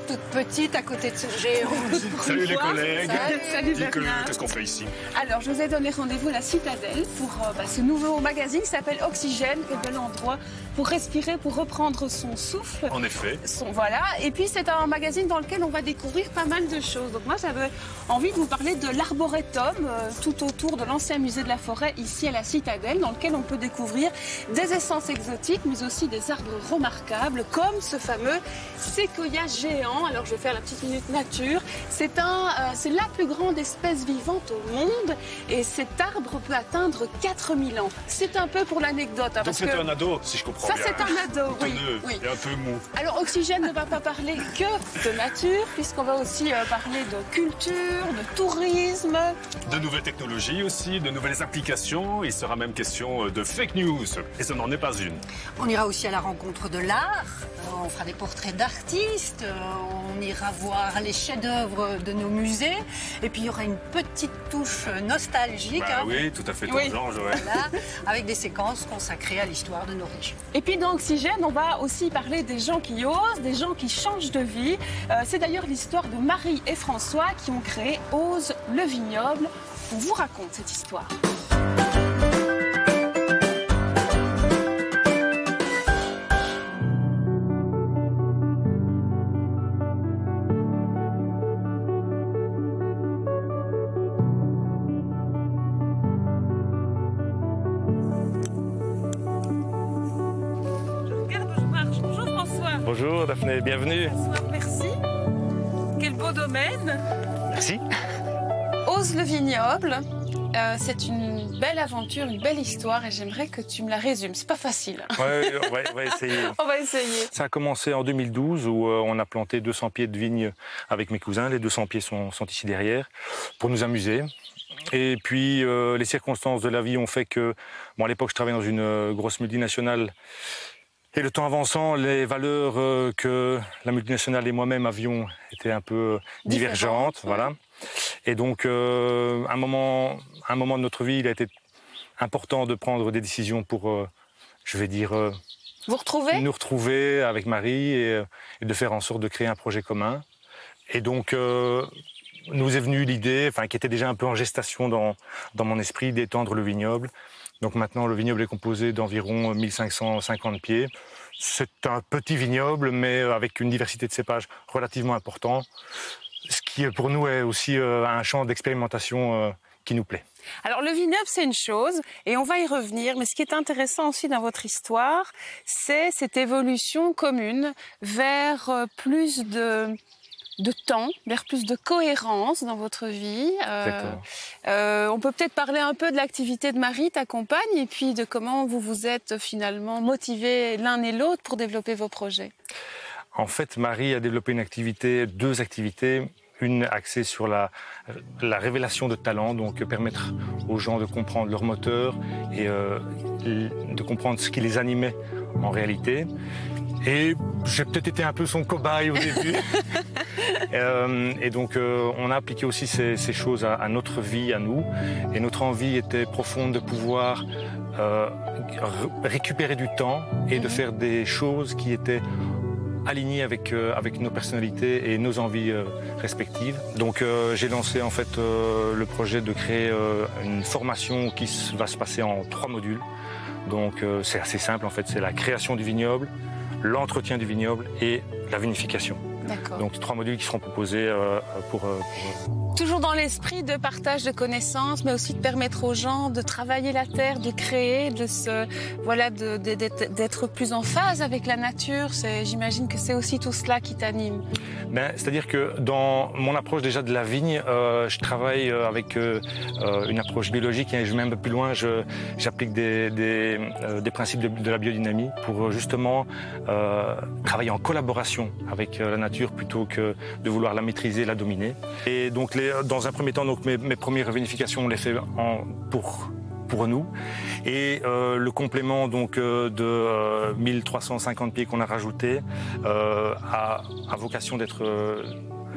toute petite à côté de ce géant. Salut les collègues. Salut Bernard. Qu'est-ce qu'on fait ici? Alors, je vous ai donné rendez-vous à la Citadelle pour ce nouveau magazine qui s'appelle Oxygène. Quel bel endroit pour respirer, pour reprendre son souffle. En effet. Voilà. Et puis, c'est un magazine dans lequel on va découvrir pas mal de choses. Donc, moi, j'avais envie de vous parler de l'arboretum, tout autour de l'ancien musée de la forêt, ici à la Citadelle, dans lequel on peut découvrir des essences exotiques, mais aussi des arbres remarquables, comme ce fameux séquoia géant. Alors, je vais faire la petite minute nature. C'est la plus grande espèce vivante au monde, et cet arbre peut atteindre 4000 ans. C'est un peu pour l'anecdote. Donc, c'est un ado, si je comprends bien. Ça, c'est un ado, oui. Et un peu mou. Alors, Oxygène ne va pas parler que de nature, puisqu'on va aussi parler de culture, de tourisme. De nouvelles technologies aussi, de nouvelles applications. Il sera même question de fake news. Et ce n'en est pas une. On ira aussi à la rencontre de l'art. On fera des portraits d'artistes. On ira voir les chefs-d'œuvre de nos musées. Et puis, il y aura une petite touche nostalgique. Oui, tout à fait, ton genre, Joël. Voilà, avec des séquences consacrées à l'histoire de nos régions. Et puis dans Oxygène, on va aussi parler des gens qui osent, des gens qui changent de vie. C'est d'ailleurs l'histoire de Marie et François qui ont créé Ose le vignoble. On vous raconte cette histoire. Bonjour Daphné, bienvenue. Bonsoir, merci. Quel beau domaine. Merci. Ose le vignoble, c'est une belle aventure, une belle histoire, et j'aimerais que tu me la résumes. C'est pas facile. Ouais, on va essayer. On va essayer. Ça a commencé en 2012 où on a planté 200 pieds de vignes avec mes cousins. Les 200 pieds sont ici derrière pour nous amuser. Et puis les circonstances de la vie ont fait que, bon, à l'époque je travaillais dans une grosse multinationale. Et le temps avançant, les valeurs que la multinationale et moi-même avions étaient un peu divergentes. Voilà. Et donc, un moment de notre vie, il a été important de prendre des décisions pour, je vais dire, nous retrouver avec Marie et de faire en sorte de créer un projet commun. Et donc, nous est venue l'idée, qui était déjà un peu en gestation dans mon esprit, d'étendre le vignoble. Donc maintenant, le vignoble est composé d'environ 1550 pieds. C'est un petit vignoble, mais avec une diversité de cépages relativement importante, ce qui pour nous est aussi un champ d'expérimentation qui nous plaît. Alors le vignoble, c'est une chose, et on va y revenir, mais ce qui est intéressant aussi dans votre histoire, c'est cette évolution commune vers plus de temps, vers plus de cohérence dans votre vie. On peut peut-être parler un peu de l'activité de Marie, ta compagne, et puis de comment vous vous êtes finalement motivés l'un et l'autre pour développer vos projets. En fait, Marie a développé deux activités. Une axée sur la révélation de talents, donc permettre aux gens de comprendre leur moteur et de comprendre ce qui les animait en réalité. Et j'ai peut-être été un peu son cobaye au début. Et donc, on a appliqué aussi ces choses à notre vie, à nous. Et notre envie était profonde de pouvoir récupérer du temps et de faire des choses qui étaient alignées avec nos personnalités et nos envies respectives. Donc, j'ai lancé en fait le projet de créer une formation qui va se passer en 3 modules. Donc, c'est assez simple en fait. C'est la création du vignoble, l'entretien du vignoble et la vinification. Donc 3 modules qui seront proposés pour... Toujours dans l'esprit de partage de connaissances, mais aussi de permettre aux gens de travailler la terre, de créer, d'être plus en phase avec la nature. J'imagine que c'est aussi tout cela qui t'anime. C'est-à-dire que dans mon approche déjà de la vigne, je travaille avec une approche biologique et je vais même un peu plus loin. J'applique des principes de la biodynamie pour justement travailler en collaboration avec la nature plutôt que de vouloir la maîtriser, la dominer. Et donc dans un premier temps, donc mes premières vinifications, on les fait pour nous. Et le complément donc de 1350 pieds qu'on a rajouté a vocation d'être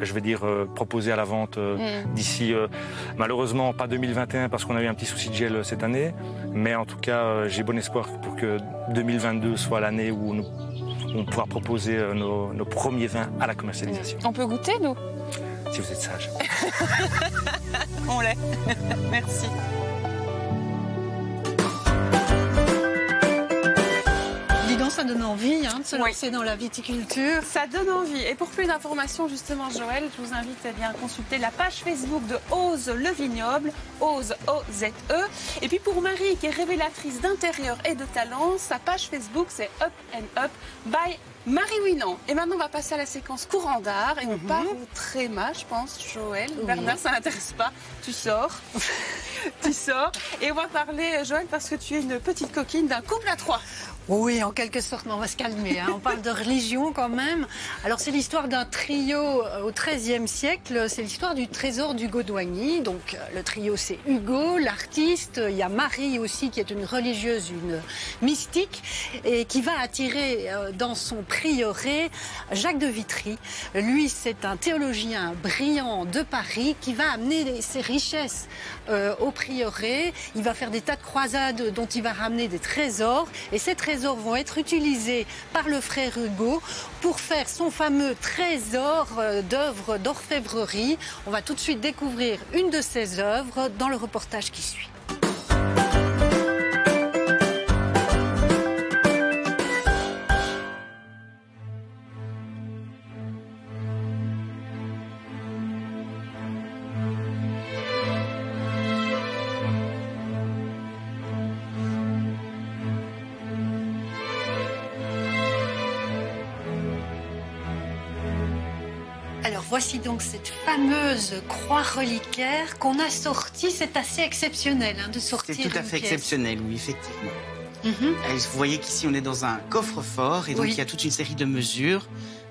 je vais dire proposé à la vente d'ici malheureusement pas 2021 parce qu'on a eu un petit souci de gel cette année, mais en tout cas j'ai bon espoir pour que 2022 soit l'année où on pourra proposer nos premiers vins à la commercialisation. On peut goûter, nous? Si vous êtes sage. On l'est. Merci. Dis donc, ça donne envie de se lancer dans la viticulture. Ça donne envie. Et pour plus d'informations, justement, Joël, je vous invite à consulter la page Facebook de Ose le Vignoble, Ose, O-Z-E. Et puis pour Marie, qui est révélatrice d'intérieur et de talent, sa page Facebook, c'est Up and Up by Marie Winant. Et maintenant, on va passer à la séquence courant d'art. Et on part au tréma, je pense, Joël. Oui. Bernard, ça n'intéresse pas. Tu sors. Tu sors. Et on va parler, Joël, parce que tu es une petite coquine d'un couple à 3. Oui, en quelque sorte, mais on va se calmer. On parle de religion quand même. Alors, c'est l'histoire d'un trio au XIIIe siècle. C'est l'histoire du trésor d'Hugo d'Oigny. Donc, le trio, c'est Hugo, l'artiste. Il y a Marie aussi, qui est une religieuse, une mystique, et qui va attirer dans son prieuré Jacques de Vitry. Lui, c'est un théologien brillant de Paris qui va amener ses richesses au prieuré. Il va faire des tas de croisades dont il va ramener des trésors. Et ces trésors vont être utilisés par le frère Hugo pour faire son fameux trésor d'œuvres d'orfèvrerie. On va tout de suite découvrir une de ses œuvres dans le reportage qui suit. Alors voici donc cette fameuse croix reliquaire qu'on a sortie. C'est assez exceptionnel de sortir une pièce. C'est tout à fait exceptionnel, oui, effectivement. Vous voyez qu'ici on est dans un coffre-fort et donc il y a toute une série de mesures.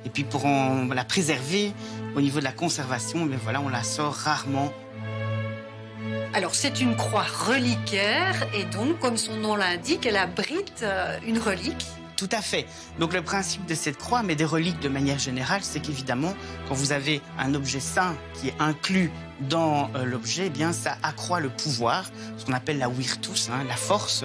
Et puis pour la préserver au niveau de la conservation, mais voilà, on la sort rarement. Alors c'est une croix reliquaire et donc, comme son nom l'indique, elle abrite une relique. Tout à fait. Donc le principe de cette croix, mais des reliques de manière générale, c'est qu'évidemment, quand vous avez un objet saint qui est inclus dans l'objet, eh bien ça accroît le pouvoir, ce qu'on appelle la virtus, la force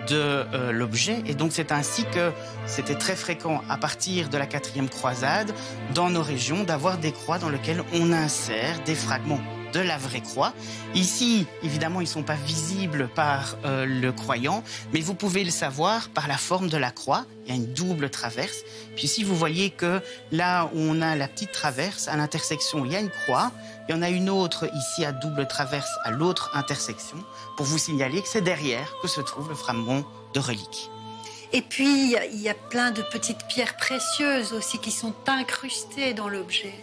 de l'objet. Et donc c'est ainsi que c'était très fréquent à partir de la 4e croisade dans nos régions d'avoir des croix dans lesquelles on insère des fragments de la vraie croix. Ici, évidemment, ils ne sont pas visibles par le croyant, mais vous pouvez le savoir par la forme de la croix. Il y a une double traverse. Puis ici, vous voyez que là où on a la petite traverse, à l'intersection, il y a une croix. Il y en a une autre ici à double traverse à l'autre intersection, pour vous signaler que c'est derrière que se trouve le fragment de relique. Et puis, il y a plein de petites pierres précieuses aussi qui sont incrustées dans l'objet.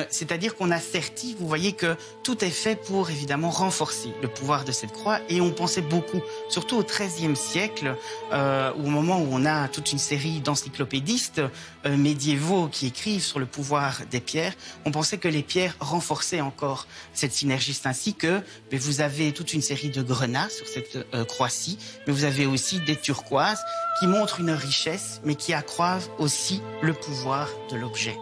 C'est-à-dire qu'on a serti, vous voyez que tout est fait pour évidemment renforcer le pouvoir de cette croix. Et on pensait beaucoup, surtout au XIIIe siècle, au moment où on a toute une série d'encyclopédistes médiévaux qui écrivent sur le pouvoir des pierres, on pensait que les pierres renforçaient encore cette synergie. C'est ainsi que vous avez toute une série de grenats sur cette croix-ci, mais vous avez aussi des turquoises qui montrent une richesse, mais qui accroissent aussi le pouvoir de l'objet.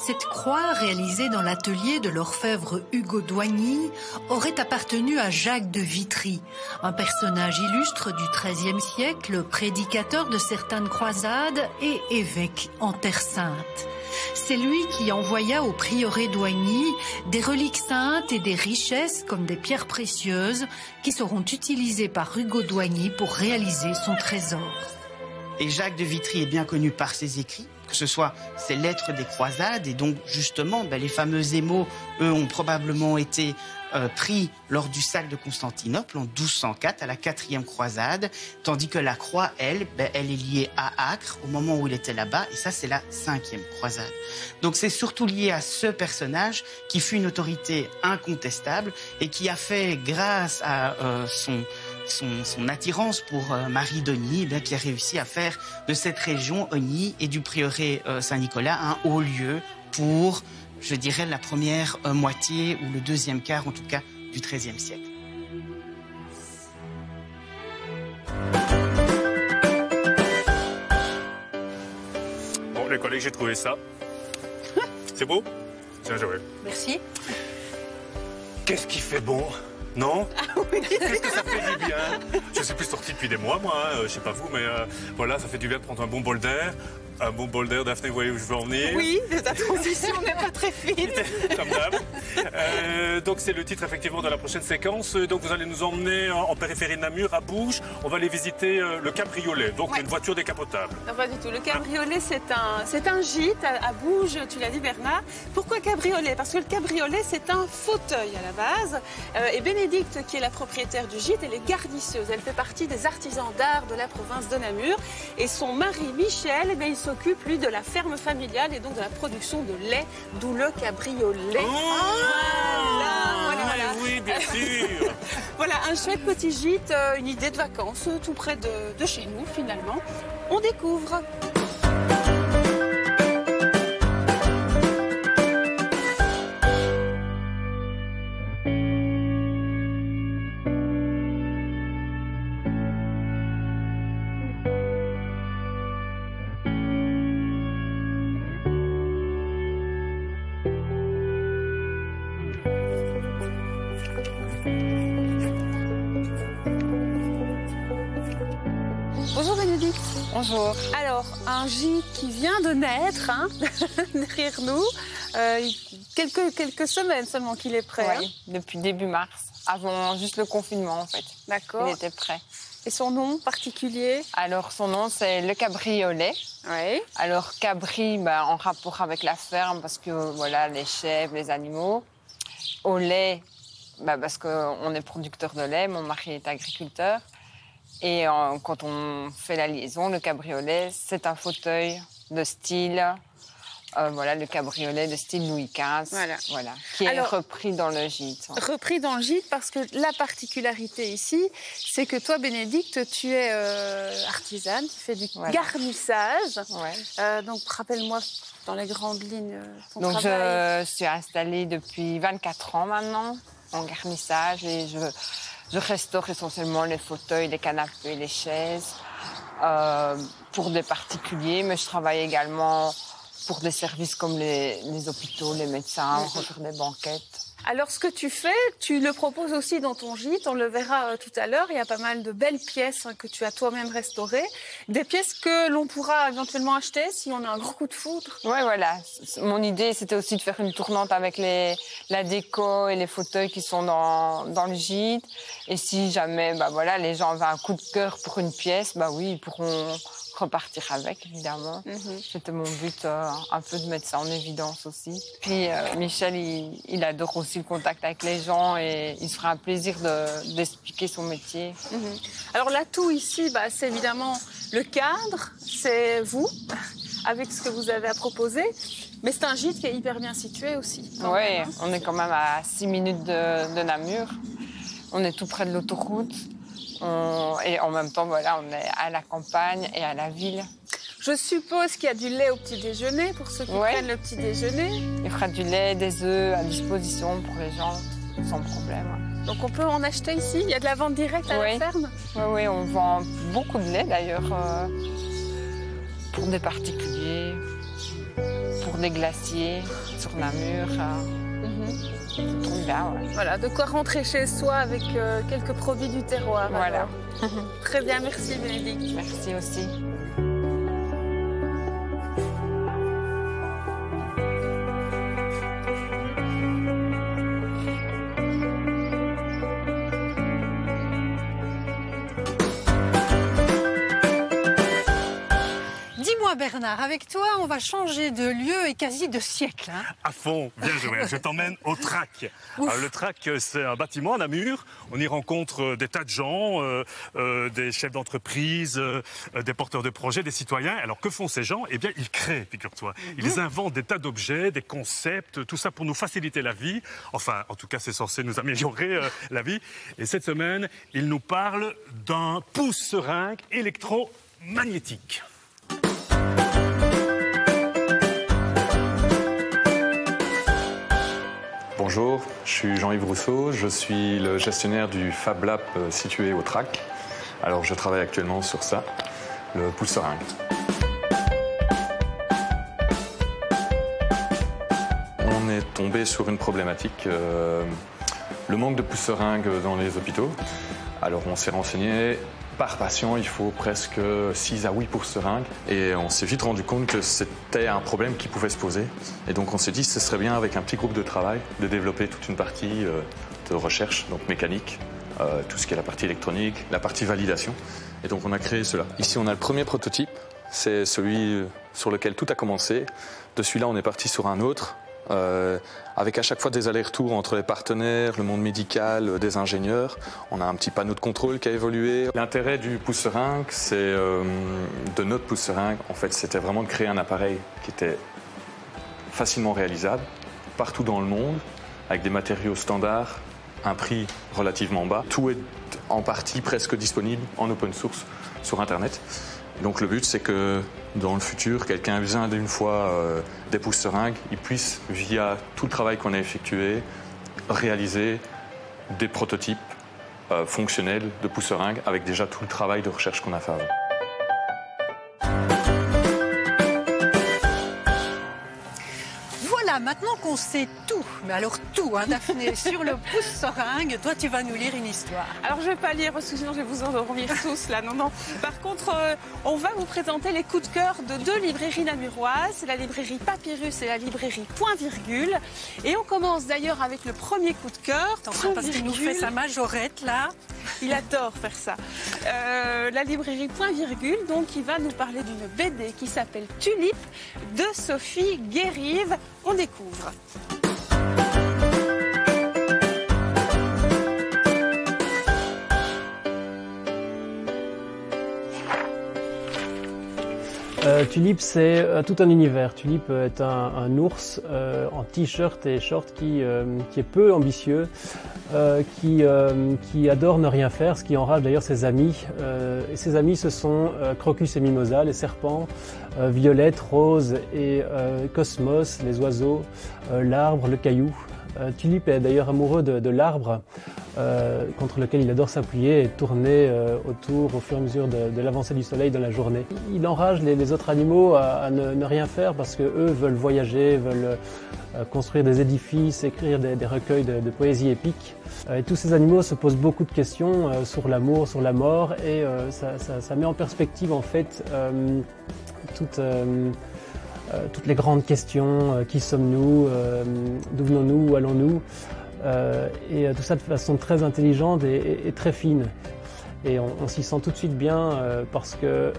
Cette croix, réalisée dans l'atelier de l'orfèvre Hugo d'Oigny, aurait appartenu à Jacques de Vitry, un personnage illustre du XIIIe siècle, prédicateur de certaines croisades et évêque en Terre Sainte. C'est lui qui envoya au prieuré d'Oigny des reliques saintes et des richesses comme des pierres précieuses qui seront utilisées par Hugo d'Oigny pour réaliser son trésor. Et Jacques de Vitry est bien connu par ses écrits, que ce soit ses lettres des croisades, et donc justement les fameux émaux, eux, ont probablement été pris lors du sac de Constantinople en 1204 à la 4e croisade, tandis que la croix, elle est liée à Acre au moment où il était là-bas, et ça c'est la 5e croisade. Donc c'est surtout lié à ce personnage qui fut une autorité incontestable et qui a fait, grâce à son attirance pour Marie d'Ogny, qui a réussi à faire de cette région Ogny et du prieuré Saint-Nicolas un haut lieu pour, je dirais, la première moitié ou le deuxième quart, en tout cas, du XIIIe siècle. Bon, les collègues, j'ai trouvé ça. C'est beau? Tiens, Joël. Merci. Qu'est-ce qui fait bon? Non? Qu'est-ce que ça fait du bien? Je ne suis plus sorti depuis des mois, moi, je sais pas vous, mais voilà, ça fait du bien de prendre un bon bol d'air, Un bon bol d'air, Daphné, vous voyez où je veux en venir? Oui, ta transition n'est pas très fine. Comme d'hab. Donc c'est le titre effectivement de la prochaine séquence. Donc vous allez nous emmener en périphérie de Namur, à Bouges. On va aller visiter le cabriolet, donc une voiture décapotable. Non, pas du tout. Le cabriolet, c'est un gîte à Bouges, tu l'as dit Bernard. Pourquoi cabriolet? Parce que le cabriolet, c'est un fauteuil à la base. Et Bénédicte, qui est la propriétaire du gîte, elle est garnisseuse. Elle fait partie des artisans d'art de la province de Namur. Et son mari, Michel, eh bien, il s'occupe, lui, de la ferme familiale et donc de la production de lait, d'où le cabriolet. Voilà. Oui, bien sûr. Voilà, un chouette petit gîte, une idée de vacances, tout près de chez nous, finalement. On découvre. Bonjour Bénédicte. Bonjour. Alors, un gîte qui vient de naître, hein, derrière nous. Quelques semaines seulement qu'il est prêt. Oui, depuis début mars, avant juste le confinement en fait. D'accord. Il était prêt. Et son nom particulier? Alors son nom c'est le cabriolet. Oui. Alors cabri, en rapport avec la ferme parce que voilà les chèvres, les animaux. Au lait, parce qu'on est producteur de lait, mon mari est agriculteur. Et quand on fait la liaison, le cabriolet, c'est un fauteuil de style, le cabriolet de style Louis XV, voilà, qui est repris dans le gîte. Repris dans le gîte parce que la particularité ici, c'est que toi, Bénédicte, tu es artisane, tu fais du garnissage. Ouais. Donc, rappelle-moi dans les grandes lignes ton donc, travail. je suis installée depuis 24 ans maintenant en garnissage et je restaure essentiellement les fauteuils, les canapés, les chaises pour des particuliers, mais je travaille également pour des services comme les hôpitaux, les médecins, refaire des banquettes. Alors, ce que tu fais, tu le proposes aussi dans ton gîte, on le verra tout à l'heure. Il y a pas mal de belles pièces que tu as toi-même restaurées. Des pièces que l'on pourra éventuellement acheter si on a un gros coup de foudre. Oui, voilà. Mon idée, c'était aussi de faire une tournante avec la déco et les fauteuils qui sont dans le gîte. Et si jamais les gens avaient un coup de cœur pour une pièce, ils pourront repartir avec, évidemment. C'était mon but, un peu de mettre ça en évidence aussi. Puis Michel, il adore aussi le contact avec les gens et il se fera un plaisir d'expliquer son métier. Alors l'atout ici, c'est évidemment le cadre, c'est vous, avec ce que vous avez à proposer. Mais c'est un gîte qui est hyper bien situé aussi. Oui, on est quand même à 6 minutes de Namur. On est tout près de l'autoroute. Et en même temps, on est à la campagne et à la ville. Je suppose qu'il y a du lait au petit déjeuner pour ceux qui prennent le petit déjeuner. Il fera du lait, des œufs à disposition pour les gens, sans problème. Donc on peut en acheter ici? Il y a de la vente directe à la ferme? Oui, on vend beaucoup de lait d'ailleurs pour des particuliers, pour des glaciers sur Namur. Voilà, de quoi rentrer chez soi avec quelques produits du terroir. Voilà. Très bien, merci Bénédicte. Merci aussi. Dis-moi Bernard, avec toi, on va changer de lieu et quasi de siècle. Hein. À fond, bien joué. Je t'emmène au TRAC. Alors, le TRAC, c'est un bâtiment à Namur. On y rencontre des tas de gens, des chefs d'entreprise, des porteurs de projets, des citoyens. Alors, que font ces gens? Eh bien, ils créent, figure-toi. Ils inventent des tas d'objets, des concepts, tout ça pour nous faciliter la vie. Enfin, en tout cas, c'est censé nous améliorer la vie. Et cette semaine, ils nous parlent d'un pouce-seringue électromagnétique. Bonjour, je suis Jean-Yves Rousseau, je suis le gestionnaire du Fab Lab situé au TRAC. Alors je travaille actuellement sur ça, le pouce-seringue. On est tombé sur une problématique, le manque de pouce-seringue dans les hôpitaux. Alors on s'est renseigné par patient, il faut presque 6 à 8 pouces-seringues. Et on s'est vite rendu compte que c'était un problème qui pouvait se poser. Et donc on s'est dit que ce serait bien avec un petit groupe de travail de développer toute une partie de recherche, donc mécanique, tout ce qui est la partie électronique, la partie validation. Et donc on a créé cela. Ici on a le premier prototype, c'est celui sur lequel tout a commencé. De celui-là on est parti sur un autre, avec à chaque fois des allers-retours entre les partenaires, le monde médical, des ingénieurs. On a un petit panneau de contrôle qui a évolué. L'intérêt du pouce-seringue, c'est de notre pouce-seringue, en fait, c'était vraiment de créer un appareil qui était facilement réalisable, partout dans le monde, avec des matériaux standards, un prix relativement bas. Tout est en partie presque disponible en open source sur Internet. Donc le but, c'est que dans le futur, quelqu'un a besoin d'une fois des pouces-seringues, il puisse, via tout le travail qu'on a effectué, réaliser des prototypes fonctionnels de pouces-seringues avec déjà tout le travail de recherche qu'on a fait avant. Voilà, maintenant qu'on sait tout, mais alors tout, hein, Daphné, sur le pouce-seringue, toi tu vas nous lire une histoire. Alors je ne vais pas lire parce que sinon je vais vous endormir tous là, non. Par contre, on va vous présenter les coups de cœur de 2 librairies namuroises, c'est la librairie Papyrus et la librairie Point Virgule. Et on commence d'ailleurs avec le premier coup de cœur. Parce qu'il nous fait sa majorette là. Il adore faire ça. La librairie Point Virgule, donc, qui va nous parler d'une BD qui s'appelle Tulipe de Sophie Guérive. On découvre. Tulipe, c'est tout un univers. Tulipe est un ours en t-shirt et short qui est peu ambitieux, qui adore ne rien faire, ce qui enrage d'ailleurs ses amis. Et ses amis, ce sont Crocus et Mimosa, les serpents, Violette, Rose et Cosmos, les oiseaux, l'arbre, le caillou. Tulipe est d'ailleurs amoureux de l'arbre contre lequel il adore s'appuyer et tourner autour au fur et à mesure de l'avancée du soleil dans la journée. Il enrage les autres animaux à ne rien faire parce qu'eux veulent voyager, veulent construire des édifices, écrire des recueils de poésie épique. Et tous ces animaux se posent beaucoup de questions sur l'amour, sur la mort et ça met en perspective en fait toutes les grandes questions, qui sommes-nous, d'où venons-nous, où allons-nous, et tout ça de façon très intelligente et très fine. Et on s'y sent tout de suite bien parce que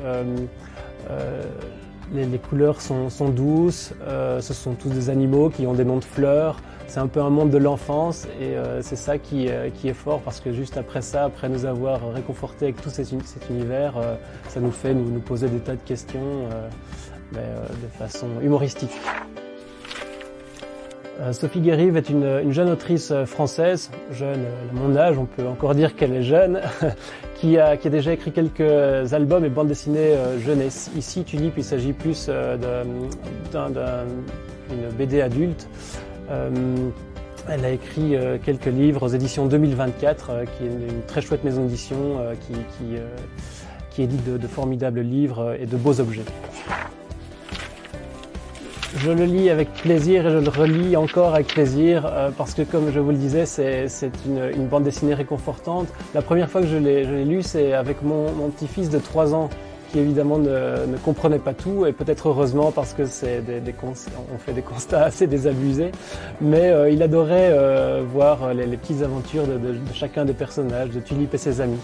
les couleurs sont douces, ce sont tous des animaux qui ont des noms de fleurs, c'est un peu un monde de l'enfance et c'est ça qui est fort parce que juste après ça, après nous avoir réconfortés avec tout cet univers, ça nous fait nous poser des tas de questions. De façon humoristique. Sophie Guérive est une jeune autrice française, jeune à mon âge, on peut encore dire qu'elle est jeune, qui a déjà écrit quelques albums et bandes dessinées jeunesse. Ici, Tulipe, il s'agit plus d'une BD adulte. Elle a écrit quelques livres aux éditions 2024, qui est une très chouette maison d'édition qui édite de formidables livres et de beaux objets. Je le lis avec plaisir et je le relis encore avec plaisir parce que, comme je vous le disais, c'est une bande dessinée réconfortante. La première fois que je l'ai lu, c'est avec mon petit-fils de 3 ans qui évidemment ne comprenait pas tout et peut-être heureusement parce que on fait des constats assez désabusés. Mais il adorait voir les petites aventures de chacun des personnages, de Tulipe et ses amis.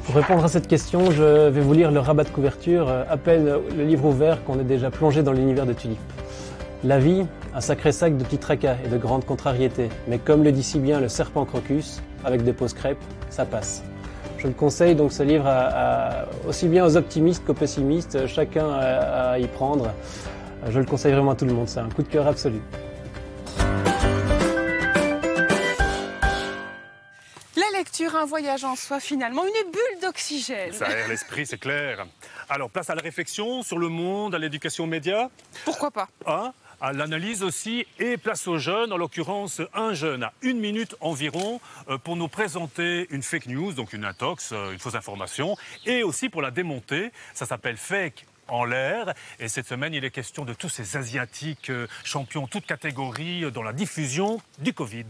Pour répondre à cette question, je vais vous lire le rabat de couverture, à peine le livre ouvert qu'on est déjà plongé dans l'univers de Tulipe. La vie, un sacré sac de petits tracas et de grandes contrariétés, mais comme le dit si bien le serpent Crocus, avec des pauses crêpes, ça passe. Je le conseille donc ce livre aussi bien aux optimistes qu'aux pessimistes, chacun à y prendre. Je le conseille vraiment à tout le monde, c'est un coup de cœur absolu. La lecture, un voyage en soi finalement, une bulle d'oxygène. Ça aère l'esprit, c'est clair. Alors, place à la réflexion sur le monde, à l'éducation aux médias. Pourquoi pas à l'analyse aussi, et place aux jeunes, en l'occurrence un jeune à 1 minute environ pour nous présenter une fake news, donc une intox, une fausse information, et aussi pour la démonter. Ça s'appelle Fake en l'air. Et cette semaine, il est question de tous ces Asiatiques champions toutes catégories dans la diffusion du Covid.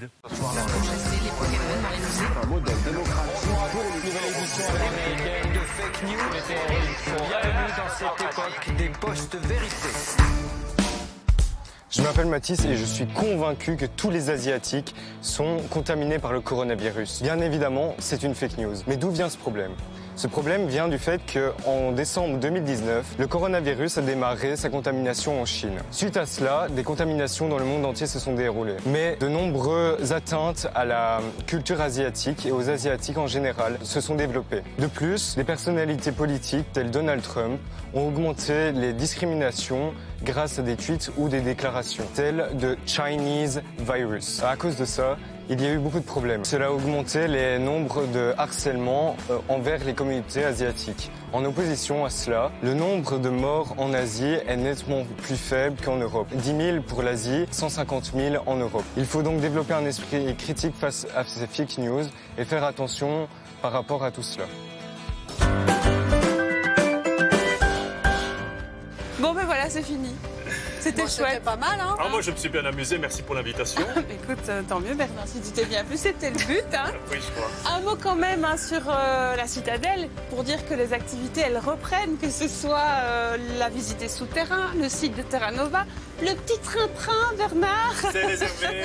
Un modèle démocratique pour une nouvelle édition américaine de fake news. Bienvenue dans cette époque des post-vérités. Je m'appelle Mathis et je suis convaincu que tous les Asiatiques sont contaminés par le coronavirus. Bien évidemment, c'est une fake news. Mais d'où vient ce problème ? Ce problème vient du fait qu'en décembre 2019, le coronavirus a démarré sa contamination en Chine. Suite à cela, des contaminations dans le monde entier se sont déroulées. Mais de nombreuses atteintes à la culture asiatique et aux Asiatiques en général se sont développées. De plus, des personnalités politiques telles Donald Trump ont augmenté les discriminations grâce à des tweets ou des déclarations telles de Chinese virus. À cause de ça, il y a eu beaucoup de problèmes. Cela a augmenté les nombres de harcèlements envers les communautés asiatiques. En opposition à cela, le nombre de morts en Asie est nettement plus faible qu'en Europe. 10 000 pour l'Asie, 150 000 en Europe. Il faut donc développer un esprit critique face à ces fake news et faire attention par rapport à tout cela. Bon, ben voilà, c'est fini. C'était chouette. C'était pas mal, hein? Moi, je me suis bien amusé. Merci pour l'invitation. Écoute, tant mieux, Bernard, si tu t'es bien plu, c'était le but. Hein. Oui, je crois. Un mot quand même sur la citadelle, pour dire que les activités, elles reprennent, que ce soit la visite souterrain, le site de Terra Nova, le petit train-train, Bernard. C'est réservé.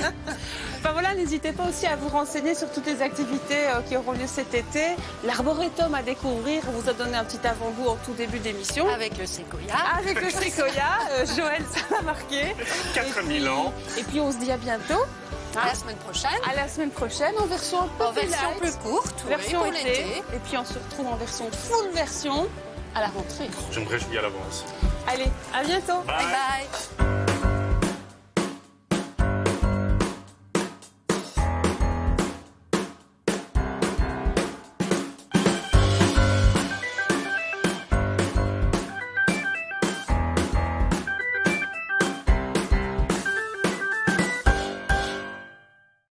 Enfin voilà, n'hésitez pas aussi à vous renseigner sur toutes les activités qui auront lieu cet été. L'arboretum à découvrir, on vous a donné un petit avant-goût en tout début d'émission. Avec le séquoia. Avec le séquoia, Joël, ça m'a marqué. 4000 ans. Et puis on se dit à bientôt. À la semaine prochaine. À la semaine prochaine, en version un peu En version light, plus courte, version pour été. l'été. Et puis on se retrouve en version full version à la rentrée. Je me réjouis à l'avance. Allez, à bientôt. Bye. Bye bye.